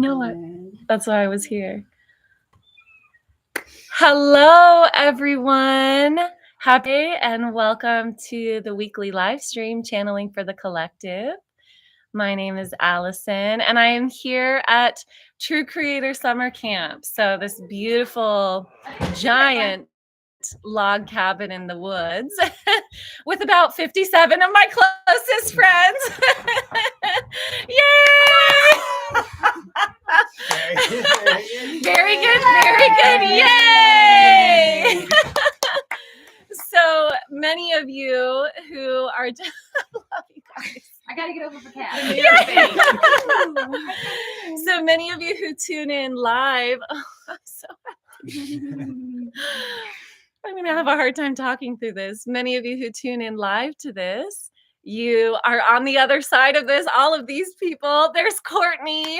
know what? That's why I was here. Hello, everyone. Happy day and welcome to the weekly live stream, Channeling for the Collective. My name is Allison, and I am here at True Creator Summer Camp. So this beautiful, giant log cabin in the woods with about 57 of my closest friends. Yay! Very good, very good. Yay! So many of you who are love you guys. I gotta get over for Kat. So many of you who tune in live. Oh, I'm so happy. I'm going to have a hard time talking through this. Many of you who tune in live to this, you are on the other side of this. All of these people. There's Courtney.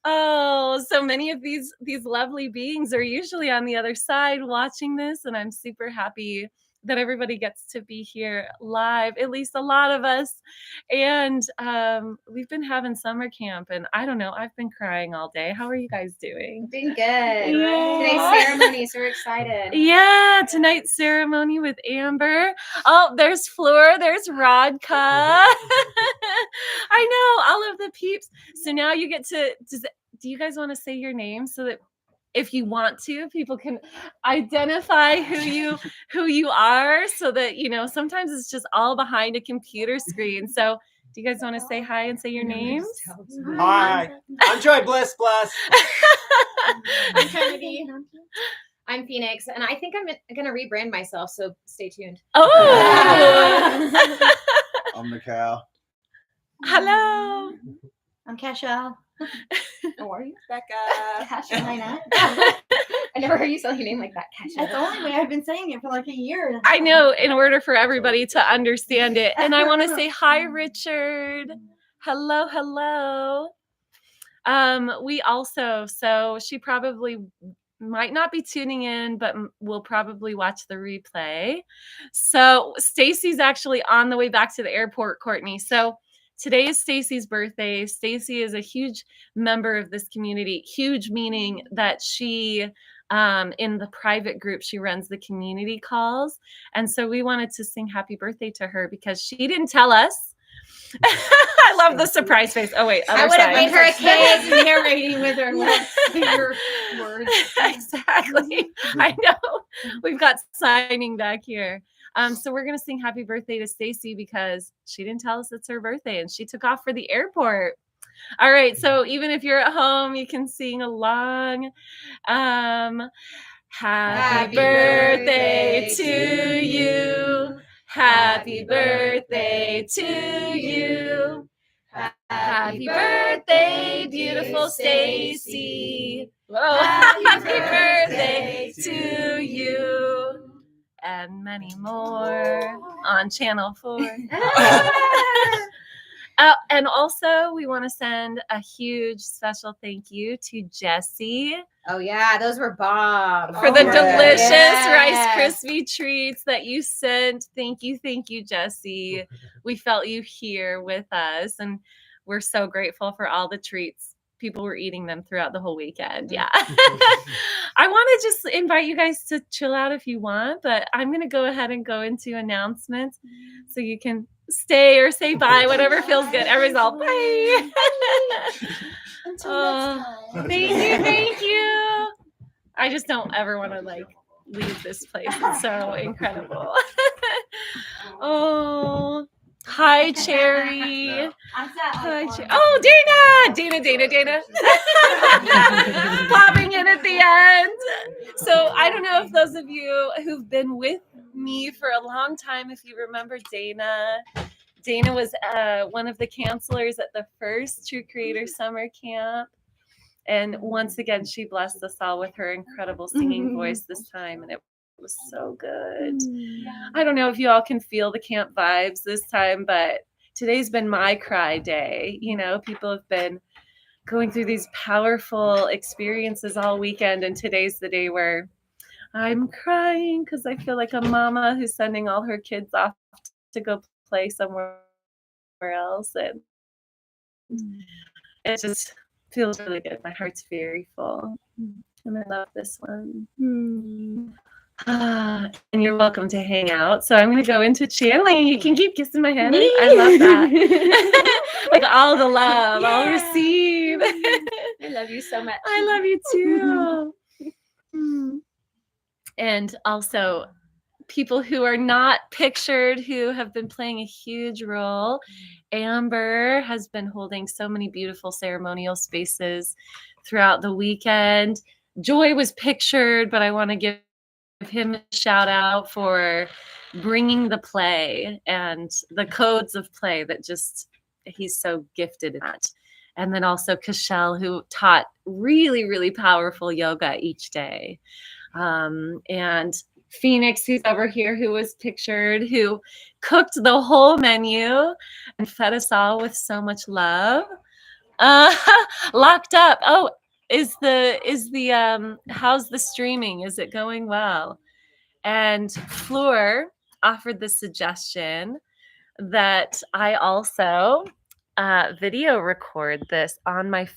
Oh, so many of these lovely beings are usually on the other side watching this, and I'm super happy that everybody gets to be here live, at least a lot of us. And we've been having summer camp, and I don't know, I've been crying all day. How are you guys doing? Doing good. Yeah. Today's ceremony, so we're excited. Yeah, tonight's ceremony with Amber. Oh, there's Floor, there's Rodka. I know, all of the peeps. So now you get to, do you guys want to say your name so that if you want to, people can identify who you are, so that, you know, sometimes it's just all behind a computer screen. So do you guys want to say hi and say your names? Hi, I'm Joy Bliss. I'm Kennedy. I'm Phoenix, and I think I'm gonna rebrand myself, so stay tuned. Oh! I'm Mikhail. Hello. I'm Kesha. How are you? Becca. Kesha, I never heard you say your name like that, Kesha. That's the only way I've been saying it for like a year. I know, in order for everybody to understand it. And I want to say hi, Richard. Hello, hello. We also, so she probably might not be tuning in, but will probably watch the replay. So Stacy's actually on the way back to the airport, Courtney. So today is Stacy's birthday. Stacy is a huge member of this community, huge meaning that she, in the private group, she runs the community calls. And so we wanted to sing happy birthday to her because she didn't tell us. I love the surprise face. Oh, wait. I would have made her a cake narrating with her finger words. Exactly. I know. We've got signing back here. So we're going to sing happy birthday to Stacy because she didn't tell us it's her birthday and she took off for the airport. All right. So even if you're at home, you can sing along. Happy birthday to you. Happy birthday to you. Happy birthday, beautiful Stacy. Whoa. Happy birthday to you. And many more on Channel 4. And also, we want to send a huge special thank you to Jessie. Oh, yeah, those were bomb. For the delicious Rice Krispie treats that you sent. Thank you, Jessie. We felt you here with us, and we're so grateful for all the treats. People were eating them throughout the whole weekend. Yeah. I want to just invite you guys to chill out if you want, but I'm going to go ahead and go into announcements so you can stay or say bye, whatever feels good. Everybody's all bye. Until next time. Thank you. I just don't ever want to leave this place. It's so incredible. Oh, hi, Cherry. Hi, Cherry. Oh, Dana. Popping in at the end. So I don't know if those of you who've been with me for a long time, if you remember Dana. Dana was one of the counselors at the first True Creator Summer Camp. And once again, she blessed us all with her incredible singing voice this time. And it was so good. I don't know if you all can feel the camp vibes this time, but today's been my cry day. You know, people have been going through these powerful experiences all weekend. And today's the day where I'm crying because I feel like a mama who's sending all her kids off to go play somewhere else. And it just feels really good. My heart's very full. And I love this one. And you're welcome to hang out. So I'm going to go into channeling. You can keep kissing my head. I love that. Like all the love, I'll receive. I love you so much. I love you too. And also people who are not pictured, who have been playing a huge role. Amber has been holding so many beautiful ceremonial spaces throughout the weekend. Joy was pictured, but I want to give him a shout out for bringing the play and the codes of play that just, he's so gifted in that. And then also Cashel, who taught really, really powerful yoga each day. And Phoenix, who's over here, who was pictured, who cooked the whole menu and fed us all with so much love. Locked up. Oh, is the how's the streaming? Is it going well? And Fleur offered the suggestion that I also video record this on my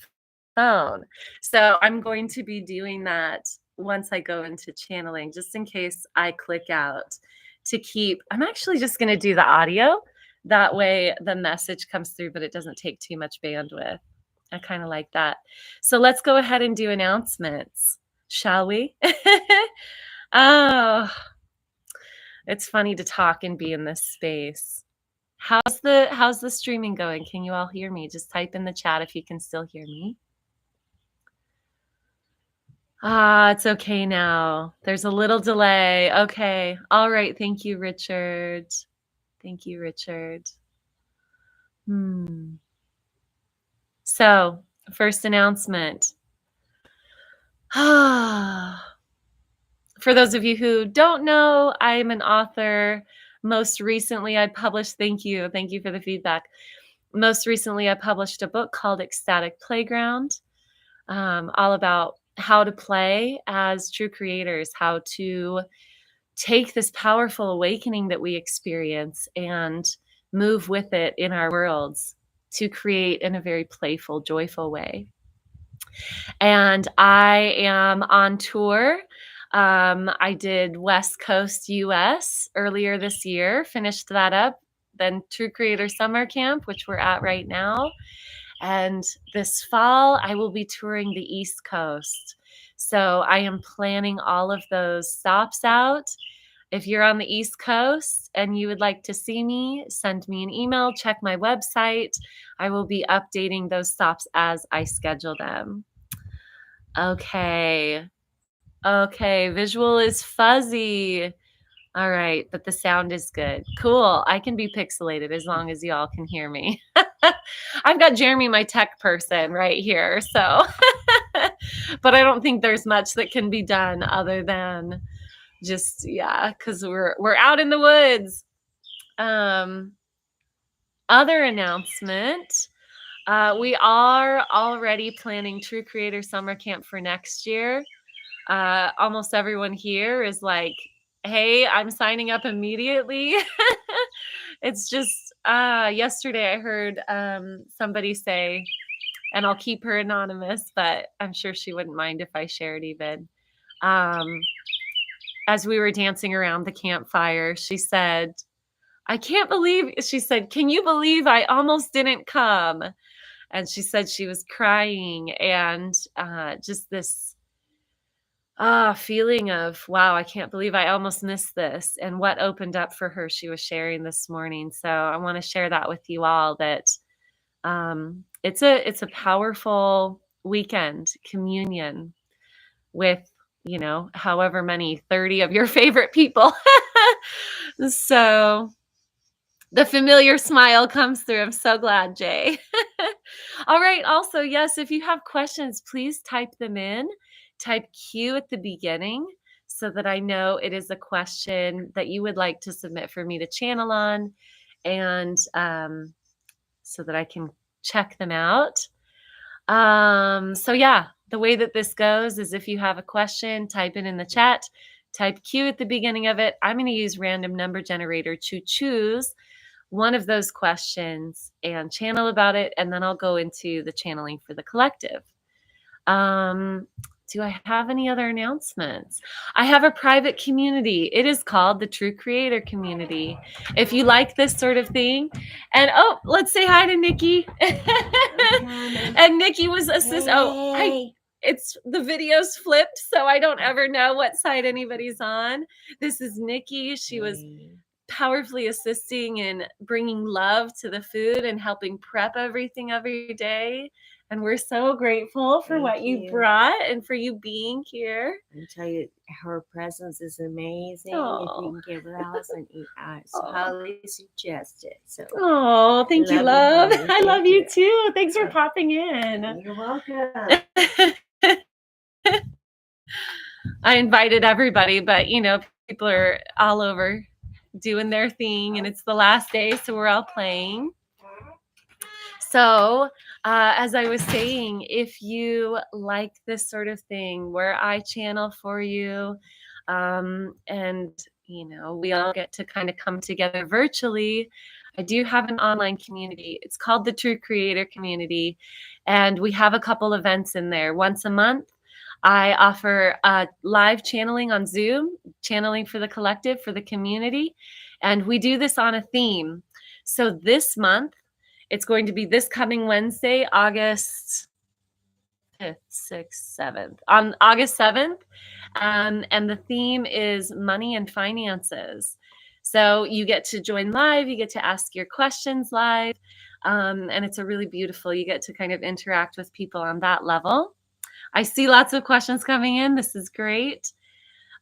phone. So I'm going to be doing that once I go into channeling, just in case I click out to keep. I'm actually just going to do the audio. That way the message comes through, but it doesn't take too much bandwidth. I kind of like that. So let's go ahead and do announcements, shall we? Oh, it's funny to talk and be in this space. How's the streaming going? Can you all hear me? Just type in the chat if you can still hear me. It's okay now. There's a little delay. Okay. All right. Thank you, Richard. Thank you, Richard. So, first announcement. For those of you who don't know, I'm an author. Most recently, I published, thank you for the feedback. Most recently, I published a book called Ecstatic Playground, all about how to play as true creators, how to take this powerful awakening that we experience and move with it in our worlds to create in a very playful, joyful way. And I am on tour. I did West Coast US earlier this year, finished that up, then True Creator Summer Camp, which we're at right now. And this fall, I will be touring the East Coast. So I am planning all of those stops out. If you're on the East Coast and you would like to see me, send me an email, check my website. I will be updating those stops as I schedule them. Okay, visual is fuzzy. All right, but the sound is good. Cool. I can be pixelated as long as y'all can hear me. I've got Jeremy, my tech person, right here. So, but I don't think there's much that can be done other than just, because we're out in the woods. Other announcement. We are already planning True Creator Summer Camp for next year. Almost everyone here is like, hey, I'm signing up immediately. It's just yesterday I heard somebody say, and I'll keep her anonymous, but I'm sure she wouldn't mind if I shared even. As we were dancing around the campfire, she said, can you believe I almost didn't come? And she said she was crying and just this feeling of, wow, I can't believe I almost missed this, and what opened up for her she was sharing this morning. So I want to share that with you all, that it's a powerful weekend communion with, however many 30 of your favorite people. So the familiar smile comes through. I'm so glad, Jay. All right. Also, yes, if you have questions, please type them in. Type Q at the beginning so that I know it is a question that you would like to submit for me to channel on, and so that I can check them out. So yeah, the way that this goes is, if you have a question, type it in the chat, type Q at the beginning of it. I'm going to use random number generator to choose one of those questions and channel about it, and then I'll go into the channeling for the collective. Do I have any other announcements? I have a private community. It is called the True Creator Community. If you like this sort of thing, and oh, let's say hi to Nikki. And Nikki was it's the video's flipped, so I don't ever know what side anybody's on. This is Nikki. She was powerfully assisting in bringing love to the food and helping prep everything every day. And we're so grateful for what you brought and for you being here. I tell you, her presence is amazing. If Aw. you can get her house and eat, I highly suggest it. So, Oh, thank you, love. Love you, honey. I love Thank you you. too. Thanks for popping in. you're welcome. I invited everybody, but people are all over doing their thing, and it's the last day, so we're all playing. So, as I was saying, if you like this sort of thing where I channel for you, and we all get to kind of come together virtually, I do have an online community. It's called the True Creator Community, and we have a couple events in there. Once a month, I offer live channeling on Zoom, channeling for the collective, for the community, and we do this on a theme. So this month, it's going to be this coming Wednesday, August 5th, 6th, 7th. On August 7th, and the theme is money and finances. So you get to join live, you get to ask your questions live, and it's a really beautiful, you get to kind of interact with people on that level. I see lots of questions coming in. This is great.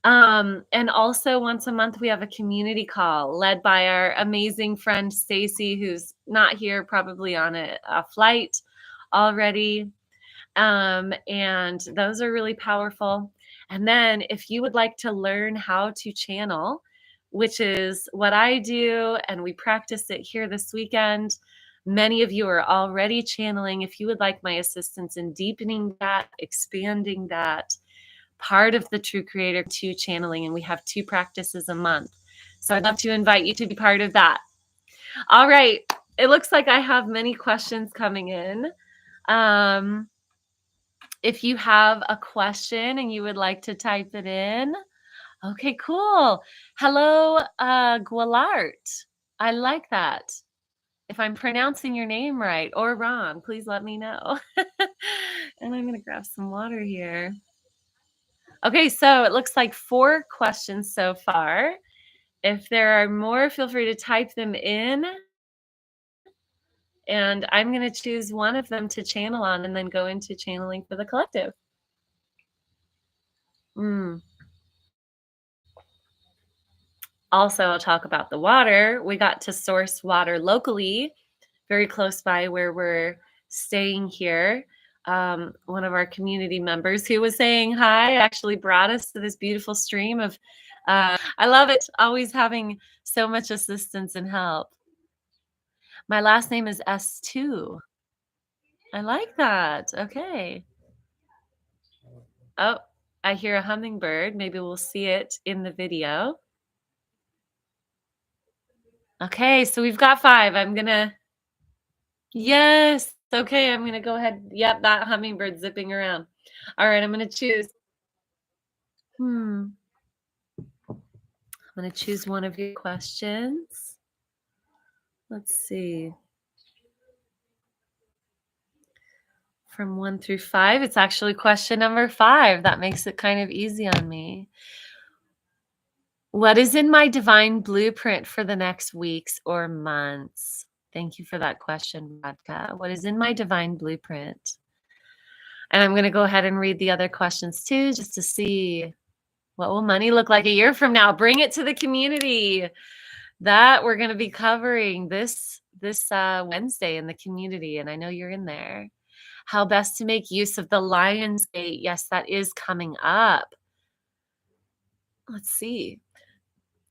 And also once a month, we have a community call led by our amazing friend, Stacy, who's not here, probably on a flight already. And those are really powerful. And then if you would like to learn how to channel, which is what I do, and we practice it here this weekend, many of you are already channeling. If you would like my assistance in deepening that, expanding that, part of the True Creator 2 channeling, and we have 2 practices a month. So I'd love to invite you to be part of that. All right. It looks like I have many questions coming in. If you have a question and you would like to type it in. Okay, cool. Hello, Gualart. I like that. If I'm pronouncing your name right or wrong, please let me know. And I'm going to grab some water here. Okay, so it looks like 4 questions so far. If there are more, feel free to type them in. And I'm going to choose one of them to channel on and then go into channeling for the collective. Also, I'll talk about the water. We got to source water locally, very close by where we're staying here. One of our community members who was saying hi actually brought us to this beautiful stream of, I love it, always having so much assistance and help. My last name is S2. I like that. Okay. Oh, I hear a hummingbird. Maybe we'll see it in the video. Okay, so we've got 5. Yes. Okay, I'm going to go ahead. Yep, that hummingbird zipping around. All right, I'm going to choose. I'm going to choose one of your questions. Let's see. From 1 through 5, it's actually question number 5. That makes it kind of easy on me. What is in my divine blueprint for the next weeks or months? Thank you for that question, Radka. What is in my divine blueprint? And I'm going to go ahead and read the other questions too, just to see what will money look like a year from now. Bring it to the community. That we're going to be covering this Wednesday in the community, and I know you're in there. How best to make use of the Lion's Gate. Yes, that is coming up. Let's see.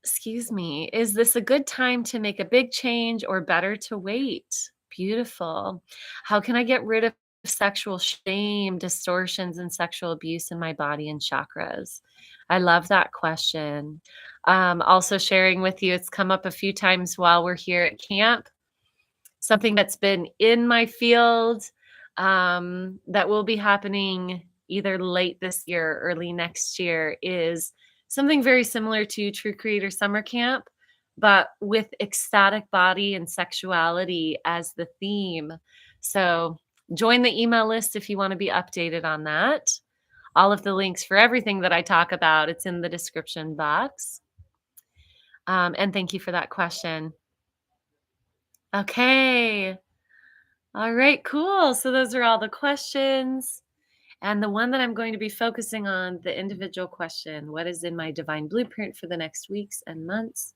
Excuse me. Is this a good time to make a big change or better to wait? Beautiful. How can I get rid of sexual shame, distortions, and sexual abuse in my body and chakras? I love that question. Also sharing with you, it's come up a few times while we're here at camp. Something that's been in my field that will be happening either late this year or early next year is something very similar to True Creator Summer Camp, but with ecstatic body and sexuality as the theme. So join the email list if you want to be updated on that. All of the links for everything that I talk about, it's in the description box. And thank you for that question. Okay. All right, cool. So those are all the questions. And the one that I'm going to be focusing on, the individual question, what is in my divine blueprint for the next weeks and months?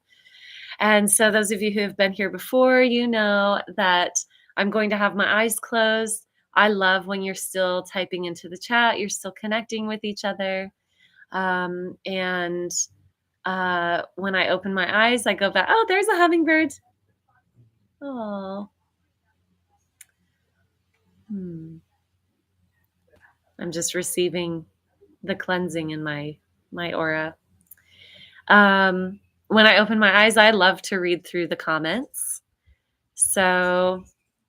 And so those of you who have been here before, you know that I'm going to have my eyes closed. I love when you're still typing into the chat, you're still connecting with each other. When I open my eyes, I go back. Oh, there's a hummingbird. Oh. I'm just receiving the cleansing in my aura. When I open my eyes, I love to read through the comments. So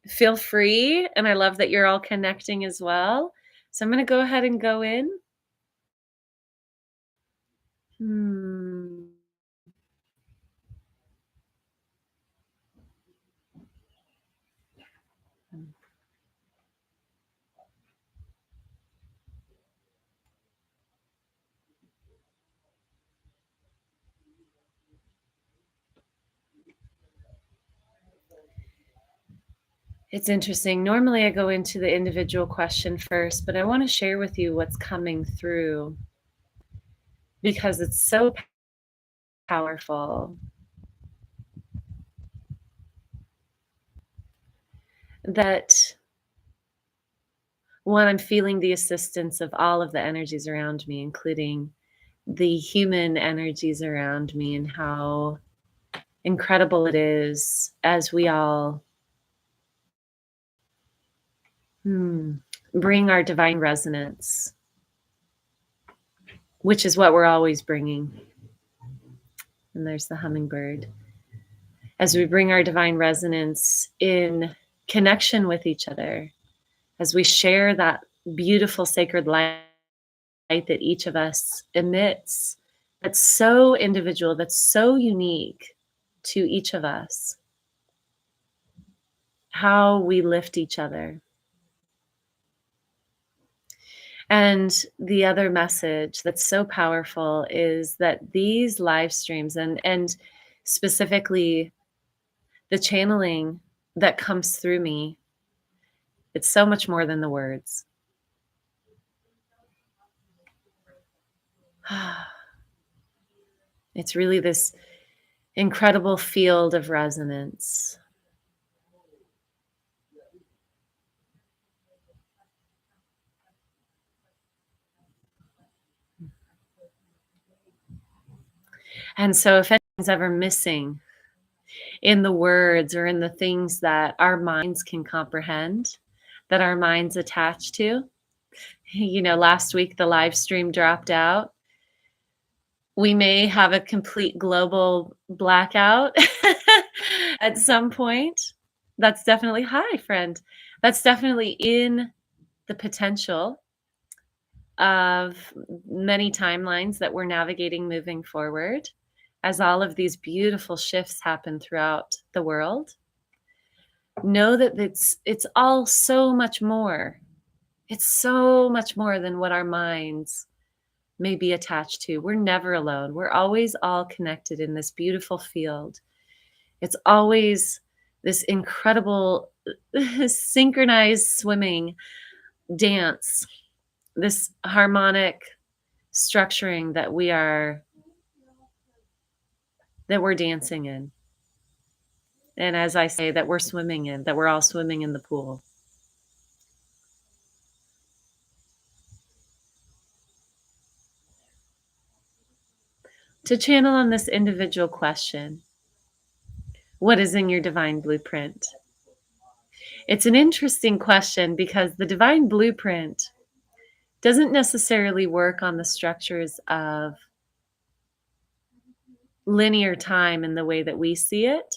feel free. And I love that you're all connecting as well. So I'm going to go ahead and go in. It's interesting. Normally I go into the individual question first, but I want to share with you what's coming through because it's so powerful that one, I'm feeling the assistance of all of the energies around me, including the human energies around me, and how incredible it is as we all bring our divine resonance, which is what we're always bringing. And there's the hummingbird. As we bring our divine resonance in connection with each other, as we share that beautiful sacred light that each of us emits, that's so individual, that's so unique to each of us, how we lift each other. And the other message that's so powerful is that these live streams and specifically the channeling that comes through me, it's so much more than the words. It's really this incredible field of resonance. And so if anything's ever missing in the words or in the things that our minds can comprehend, that our minds attach to, last week the live stream dropped out. We may have a complete global blackout at some point. That's definitely, hi friend, that's definitely in the potential of many timelines that we're navigating moving forward as all of these beautiful shifts happen throughout the world. Know that it's all so much more. It's so much more than what our minds may be attached to. We're never alone. We're always all connected in this beautiful field. It's always this incredible synchronized swimming dance, this harmonic structuring that we're dancing in. And as I say, that we're swimming in, that we're all swimming in the pool. To channel on this individual question, what is in your divine blueprint? It's an interesting question because the divine blueprint doesn't necessarily work on the structures of linear time in the way that we see it.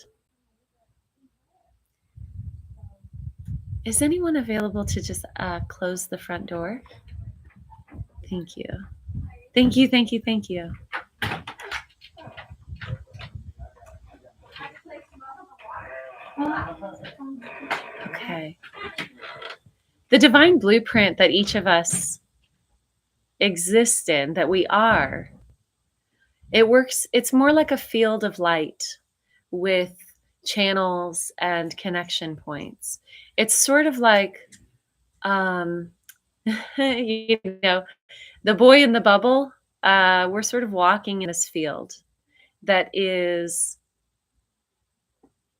Is anyone available to just close the front door? Thank you. Thank you, thank you, thank you. Okay. The divine blueprint that each of us exist in, that we are, it works, it's more like a field of light with channels and connection points. It's sort of like, you know, the boy in the bubble. We're sort of walking in this field that is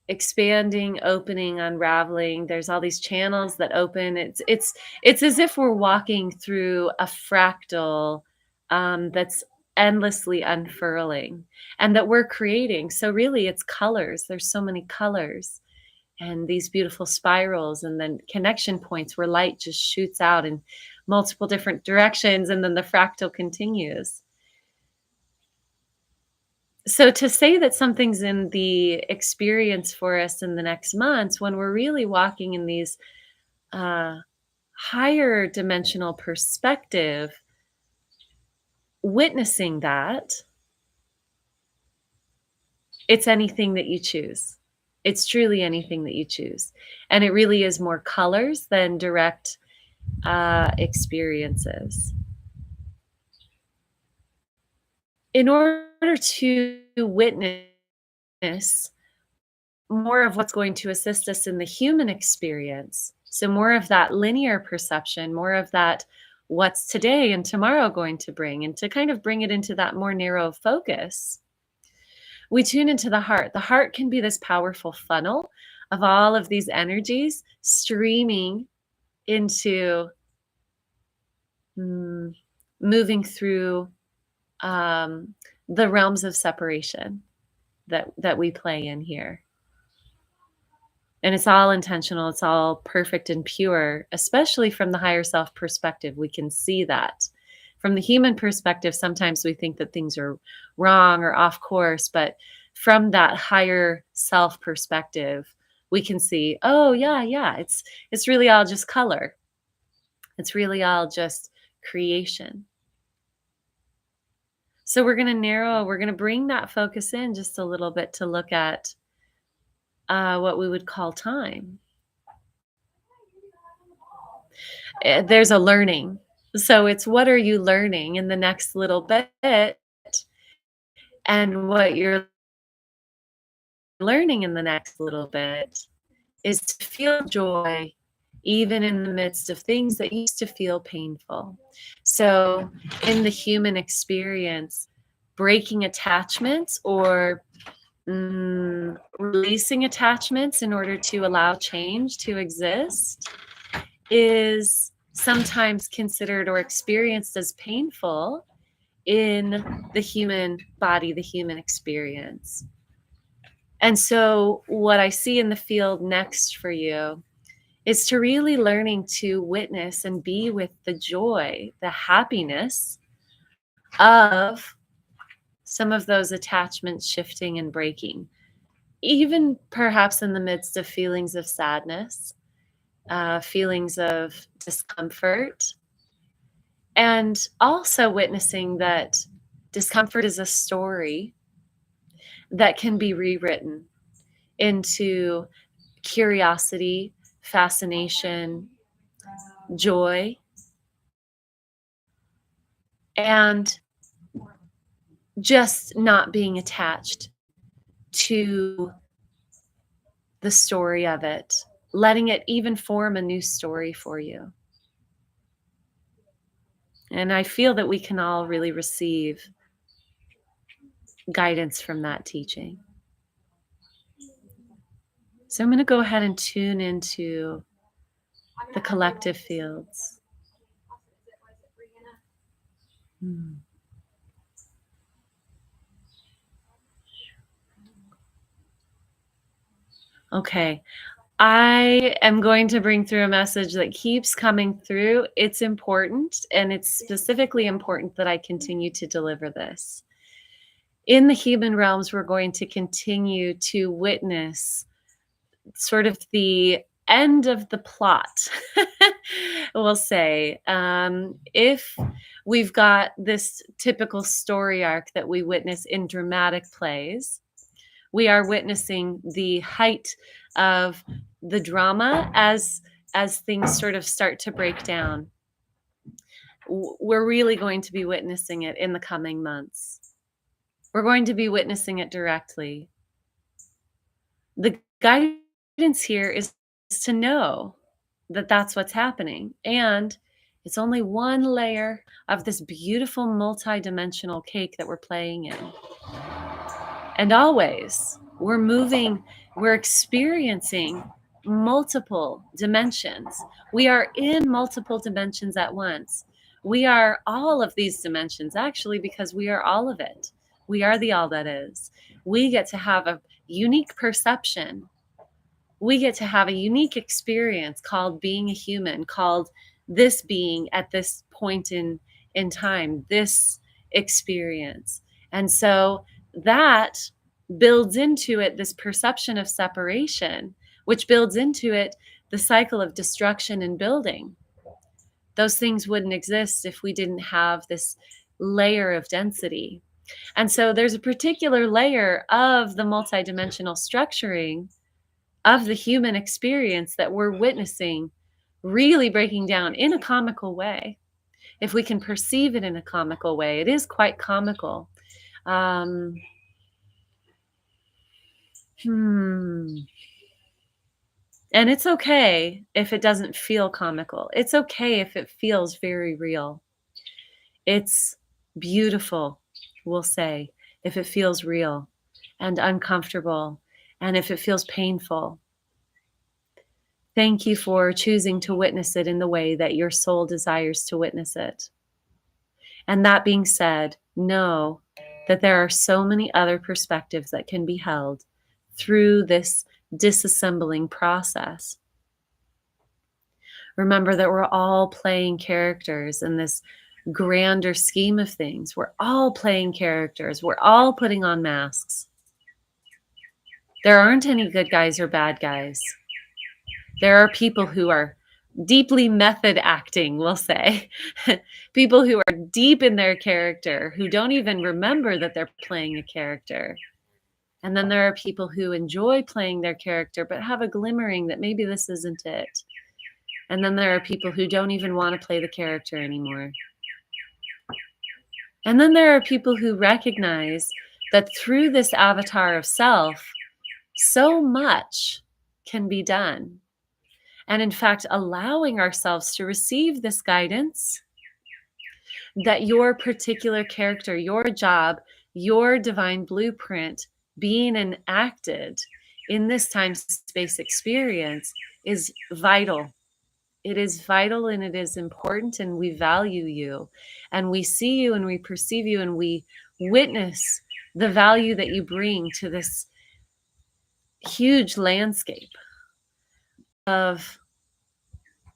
expanding, opening, unraveling. There's all these channels that open. It's as if we're walking through a fractal that's endlessly unfurling and that we're creating. So really it's colors. There's so many colors and these beautiful spirals and then connection points where light just shoots out in multiple different directions and then the fractal continues. So to say that something's in the experience for us in the next months, when we're really walking in these higher dimensional perspective, witnessing that, it's anything that you choose. It's truly anything that you choose. And it really is more colors than direct experiences. In order to witness more of what's going to assist us in the human experience, so more of that linear perception, more of that what's today and tomorrow going to bring, and to kind of bring it into that more narrow focus, we tune into the heart. The heart can be this powerful funnel of all of these energies streaming into moving through the realms of separation that we play in here. And it's all intentional. It's all perfect and pure, especially from the higher self perspective. We can see that. From the human perspective, sometimes we think that things are wrong or off course, but from that higher self perspective, we can see, oh yeah, it's really all just color. It's really all just creation. So we're going to bring that focus in just a little bit to look at what we would call time. There's a learning. So it's what are you learning in the next little bit? And what you're learning in the next little bit is to feel joy even in the midst of things that used to feel painful. So in the human experience, breaking attachments or releasing attachments in order to allow change to exist is sometimes considered or experienced as painful in the human body, the human experience. And so what I see in the field next for you is to really learning to witness and be with the joy, the happiness of some of those attachments shifting and breaking, even perhaps in the midst of feelings of sadness, feelings of discomfort, and also witnessing that discomfort is a story that can be rewritten into curiosity, fascination, joy, and just not being attached to the story of it, letting it even form a new story for you. And I feel that we can all really receive guidance from that teaching. So I'm going to go ahead and tune into the collective fields. Okay. I am going to bring through a message that keeps coming through. It's important, and it's specifically important that I continue to deliver this. in the human realms, we're going to continue to witness sort of the end of the plot, we'll say. If we've got this typical story arc that we witness in dramatic plays, we are witnessing the height of the drama as things sort of start to break down. We're really going to be witnessing it in the coming months. We're going to be witnessing it directly. The guidance here is to know that that's what's happening. And it's only one layer of this beautiful multi-dimensional cake that we're playing in. And always, we're experiencing multiple dimensions. We are in multiple dimensions at once. We are all of these dimensions, actually, because we are all of it. We are the all that is. We get to have a unique perception. We get to have a unique experience called being a human, called this being at this point in time, this experience. And so that builds into it this perception of separation, which builds into it the cycle of destruction and building. Those things wouldn't exist if we didn't have this layer of density. And so there's a particular layer of the multidimensional structuring of the human experience that we're witnessing really breaking down in a comical way. If we can perceive it in a comical way, it is quite comical. And it's okay if it doesn't feel comical. It's okay if it feels very real. It's beautiful, we'll say, if it feels real and uncomfortable, and if it feels painful. Thank you for choosing to witness it in the way that your soul desires to witness it. And that being said, know that there are so many other perspectives that can be held through this disassembling process. Remember that we're all playing characters in this grander scheme of things. We're all playing characters. We're all putting on masks. There aren't any good guys or bad guys. There are people who are deeply method acting, we'll say. People who are deep in their character, who don't even remember that they're playing a character. And then there are people who enjoy playing their character, but have a glimmering that maybe this isn't it. And then there are people who don't even want to play the character anymore. And then there are people who recognize that through this avatar of self, so much can be done. And in fact, allowing ourselves to receive this guidance that your particular character, your job, your divine blueprint being enacted in this time-space experience is vital. It is vital and it is important, and we value you and we see you and we perceive you and we witness the value that you bring to this huge landscape of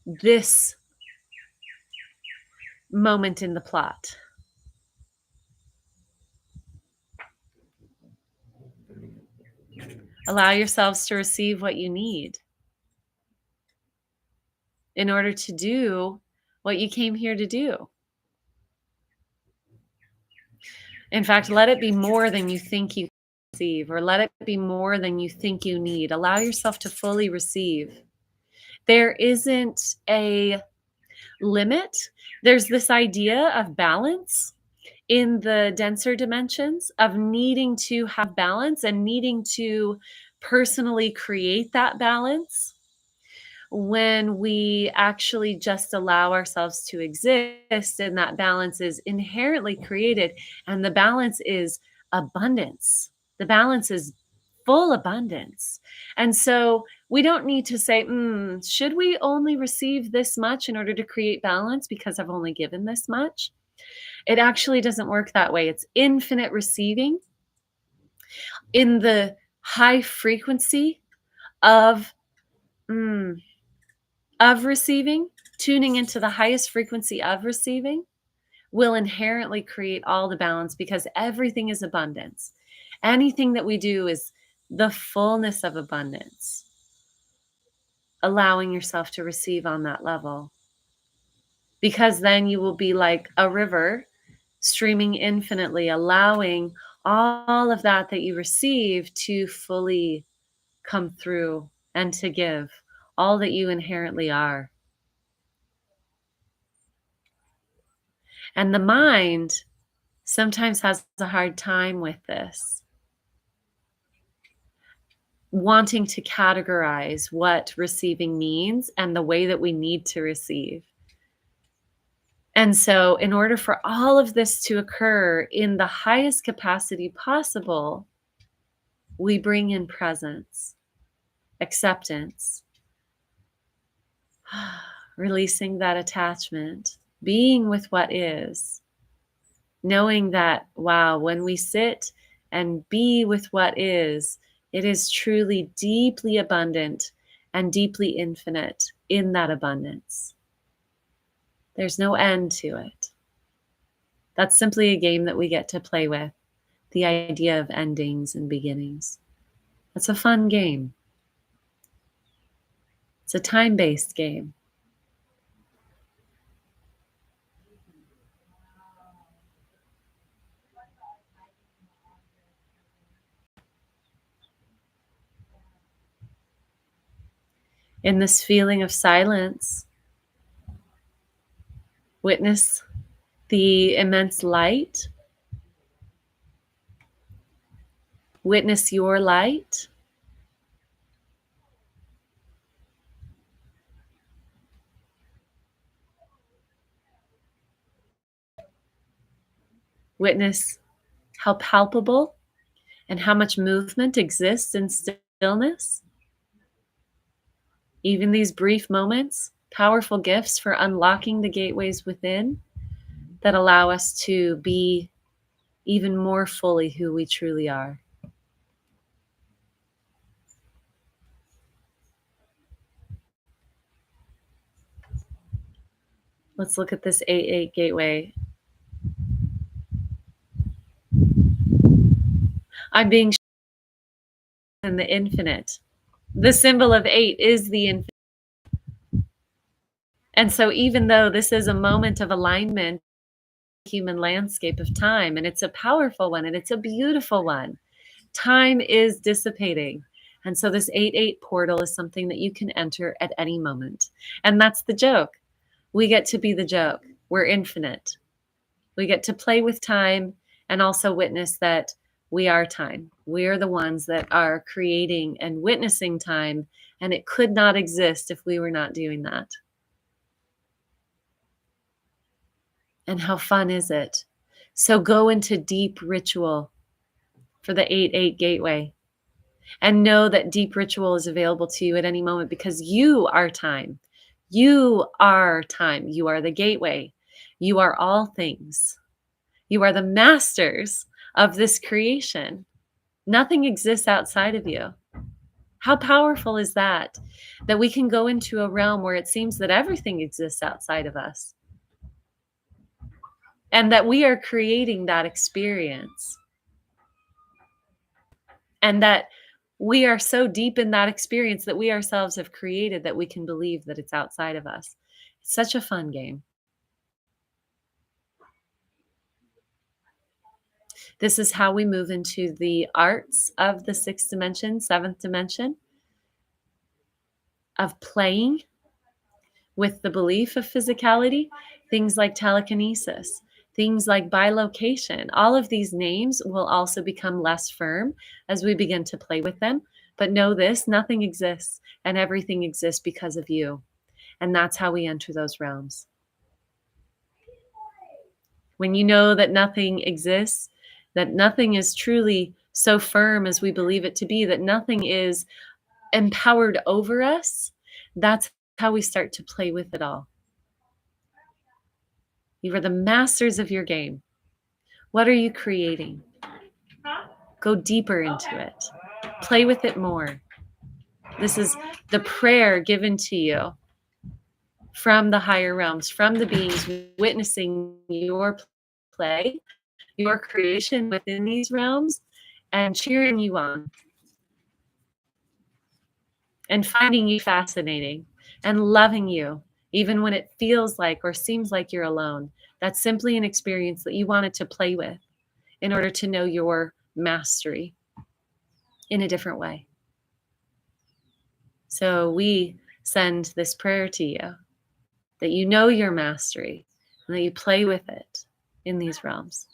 this moment in the plot. Allow yourselves to receive what you need in order to do what you came here to do. In fact, let it be more than you think you can receive, or let it be more than you think you need. Allow yourself to fully receive. There isn't a limit. There's this idea of balance in the denser dimensions, of needing to have balance and needing to personally create that balance, when we actually just allow ourselves to exist, and that balance is inherently created, and the balance is abundance. The balance is full abundance. And so we don't need to say, should we only receive this much in order to create balance because I've only given this much? It actually doesn't work that way. It's infinite receiving in the high frequency of receiving, tuning into the highest frequency of receiving. will inherently create all the balance because everything is abundance. Anything that we do is the fullness of abundance, allowing yourself to receive on that level. Because then you will be like a river streaming infinitely, allowing all of that you receive to fully come through and to give all that you inherently are. And the mind sometimes has a hard time with this, wanting to categorize what receiving means and the way that we need to receive. And so, in order for all of this to occur in the highest capacity possible, we bring in presence, acceptance, releasing that attachment, being with what is, knowing that, wow, when we sit and be with what is, it is truly deeply abundant and deeply infinite in that abundance. There's no end to it. That's simply a game that we get to play with, the idea of endings and beginnings. It's a fun game. It's a time-based game. In this feeling of silence, witness the immense light. Witness your light. Witness how palpable and how much movement exists in stillness. Even these brief moments, powerful gifts for unlocking the gateways within that allow us to be even more fully who we truly are. Let's look at this 8-8 gateway. I'm being in the infinite. The symbol of 8 is the infinite. And so even though this is a moment of alignment, human landscape of time, and it's a powerful one and it's a beautiful one, time is dissipating. And so this 8-8 portal is something that you can enter at any moment. And that's the joke. We get to be the joke. We're infinite. We get to play with time and also witness that we are time. We are the ones that are creating and witnessing time, and it could not exist if we were not doing that. And how fun is it? So go into deep ritual for the 8-8 gateway and know that deep ritual is available to you at any moment because you are time. You are time. You are the gateway. You are all things. You are the masters of this creation. Nothing exists outside of you. How powerful is that? That we can go into a realm where it seems that everything exists outside of us. And that we are creating that experience. And that we are so deep in that experience that we ourselves have created that we can believe that it's outside of us. It's such a fun game. This is how we move into the arts of the 6th dimension, 7th dimension, of playing with the belief of physicality, things like telekinesis, things like bilocation. All of these names will also become less firm as we begin to play with them. But know this, nothing exists and everything exists because of you. And that's how we enter those realms. When you know that nothing exists, that nothing is truly so firm as we believe it to be, that nothing is empowered over us, that's how we start to play with it all. You are the masters of your game. What are you creating? Go deeper into it. Play with it more. This is the prayer given to you from the higher realms, from the beings witnessing your play, your creation within these realms, and cheering you on, and finding you fascinating, and loving you, even when it feels like or seems like you're alone. That's simply an experience that you wanted to play with in order to know your mastery in a different way. So we send this prayer to you, that you know your mastery and that you play with it in these realms.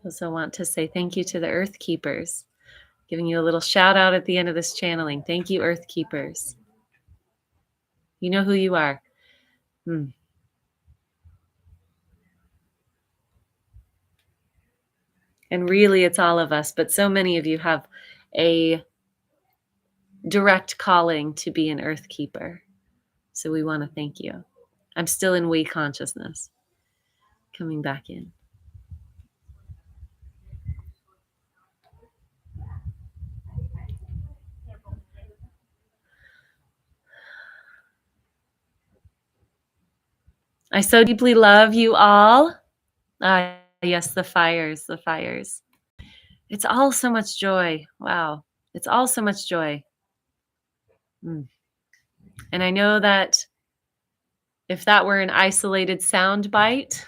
I also want to say thank you to the Earth Keepers, giving you a little shout out at the end of this channeling. Thank you, Earth Keepers. You know who you are. And really, it's all of us, but so many of you have a direct calling to be an Earth Keeper. So we want to thank you. I'm still in we consciousness, coming back in. I so deeply love you all. Yes, the fires, the fires. It's all so much joy. Wow. It's all so much joy. And I know that if that were an isolated sound bite,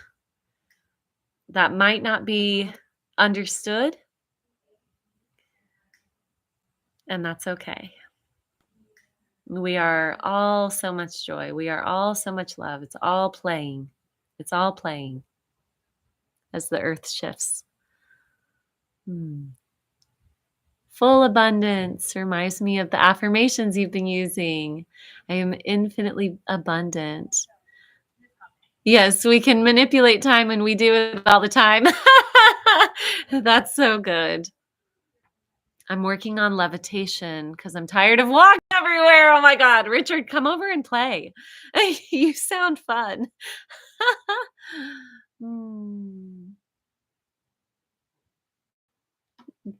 that might not be understood. And that's okay. We are all so much joy. We are all so much love. It's all playing. It's all playing as the earth shifts. Full abundance reminds me of the affirmations you've been using. I am infinitely abundant. Yes, we can manipulate time and we do it all the time. That's so good. I'm working on levitation because I'm tired of walking everywhere. Oh my God. Richard, come over and play. You sound fun.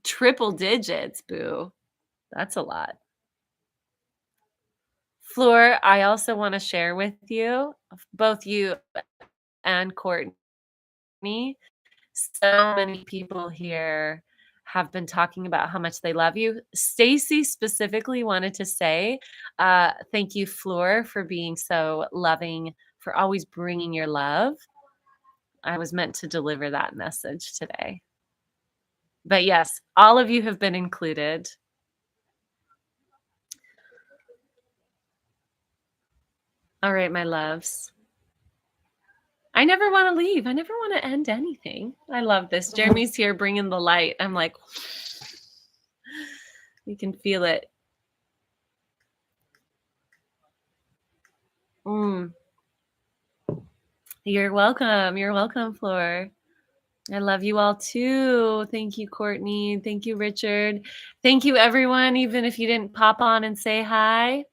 Triple digits, boo. That's a lot. Floor, I also want to share with you, both you and Courtney, so many people here have been talking about how much they love you. Stacy specifically wanted to say, thank you, Floor, for being so loving, for always bringing your love. I was meant to deliver that message today. But yes, all of you have been included. All right, my loves. I never want to leave. I never want to end anything. I love this. Jeremy's here bringing the light. I'm like, you can feel it. You're welcome. You're welcome, Floor. I love you all too. Thank you, Courtney. Thank you, Richard. Thank you, everyone, even if you didn't pop on and say hi.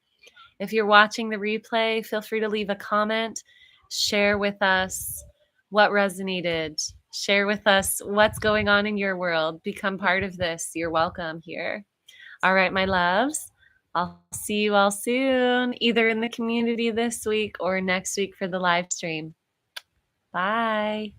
If you're watching the replay, feel free to leave a comment. Share with us what resonated. Share with us what's going on in your world. Become part of this. You're welcome here. All right, my loves. I'll see you all soon, either in the community this week or next week for the live stream. Bye.